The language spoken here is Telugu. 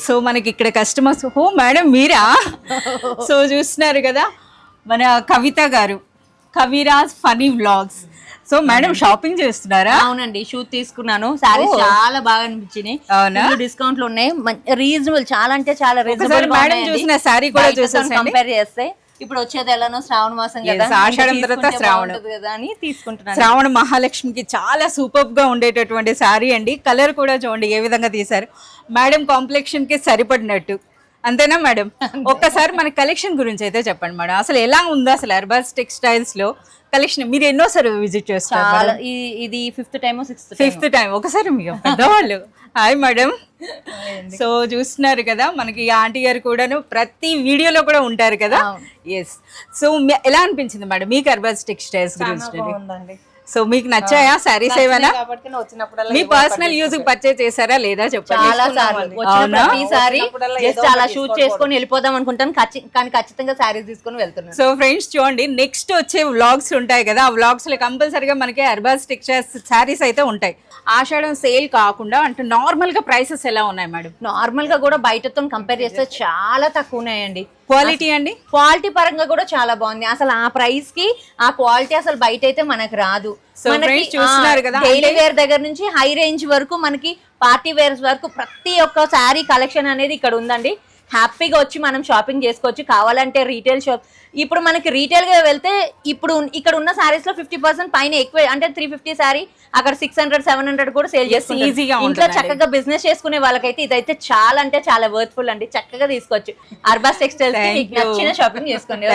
సో మనకి ఇక్కడ కస్టమర్స్, ఓ మేడం మీరా? సో చూస్తున్నారు కదా మన కవిత గారు, Kaviraj funny vlogs. So madam shopping చేస్తున్నారా? అవునండి, షూట్ తీసుకున్నాను. సారీస్ చాలా బాగా అనిపించినాయి. అవునా? డిస్కౌంట్ లో ఉన్నాయి, రీజనబుల్, చాలా అంటే చాలా రీజనబుల్. మేడం చూసిన సారీ కూడా చూసేసండి. కంపేర్ చేస్తే ఇప్పుడు వచ్చేది ఎలానో శ్రావణ మాసం కదా, ఆషాఢం తర్వాత శ్రావణం కదా అని తీసుకుంటున్నాను. శ్రావణ మహాలక్ష్మికి చాలా సూపర్ గా ఉండేటటువంటి సారీ అండి. కలర్ కూడా చూడండి ఏ విధంగా తీశారు. మేడం కాంప్లెక్షన్ కి సరిపడినట్టు, అంతేనా మేడం? ఒక్కసారి మన కలెక్షన్ గురించి అయితే చెప్పండి మేడం. అసలు ఎలా ఉందో అసలు అర్బాస్ టెక్స్టైల్స్ లో కలెక్షన్? మీరు ఎన్నోసారి విజిట్ చేస్తారు? ఇది ఫిఫ్త్ టైం ఫిఫ్త్ టైం. ఒకసారి మీకు పెద్దవాళ్ళు హాయ్ మేడం. సో చూస్తున్నారు కదా మనకి ఆంటీ గారు కూడాను ప్రతి వీడియోలో కూడా ఉంటారు కదా. ఎస్. సో ఎలా అనిపించింది మేడం మీకు అర్బాస్ టెక్స్టైల్స్ గురించి? సో మీకు నచ్చాయా సారీస్ ఏమైనా? మీ పర్సనల్ యూజ్ పర్చేజ్ చేశారా లేదా చెప్పండి. చాలా షూట్ చేసుకొని వెళ్ళిపోదాం అనుకుంటాను, కానీ ఖచ్చితంగా సారీస్ తీసుకొని వెళ్తున్నాను. సో ఫ్రెండ్స్ చూడండి, నెక్స్ట్ వచ్చే వ్లాగ్స్ ఉంటాయి కదా, ఆ వ్లాగ్స్ లో కంపల్సరీగా మనకి అర్బాస్ టెక్స్టైల్స్ సారీస్ అయితే ఉంటాయి. ఆషాఢం సేల్ కాకుండా అంటే నార్మల్ గా ప్రైసెస్ ఎలా ఉన్నాయి మేడం? నార్మల్ గా కూడా బయటతో కంపేర్ చేస్తే చాలా తక్కువ ఉన్నాయండి. క్వాలిటీ అండి, క్వాలిటీ పరంగా కూడా చాలా బాగుంది. అసలు ఆ ప్రైస్ కి ఆ క్వాలిటీ అసలు బయట అయితే మనకు రాదు. చూస్తున్నారు కదా, డైలీ వేర్ దగ్గర నుంచి హై రేంజ్ వరకు మనకి పార్టీ వేర్స్ వరకు ప్రతి ఒక్క శారీ కలెక్షన్ అనేది ఇక్కడ ఉందండి. హ్యాపీగా వచ్చి మనం షాపింగ్ చేసుకోవచ్చు. కావాలంటే రీటైల్ షాప్, ఇప్పుడు మనకి రీటైల్ గా వెళ్తే ఇప్పుడు ఇక్కడ ఉన్న సారీస్ లో 50% పైన ఎక్కువ, అంటే 350 సారీ అక్కడ 600 700 కూడా సేల్ చేస్తుంది. ఈజీగా ఇంట్లో చక్కగా బిజినెస్ చేసుకునే వాళ్ళకైతే ఇదైతే చాలా అంటే చాలా వర్త్ఫుల్ అండి. చక్కగా తీసుకోవచ్చు. అర్బాస్ టెక్స్టైల్స్ నచ్చిన షాపింగ్ చేసుకోండి.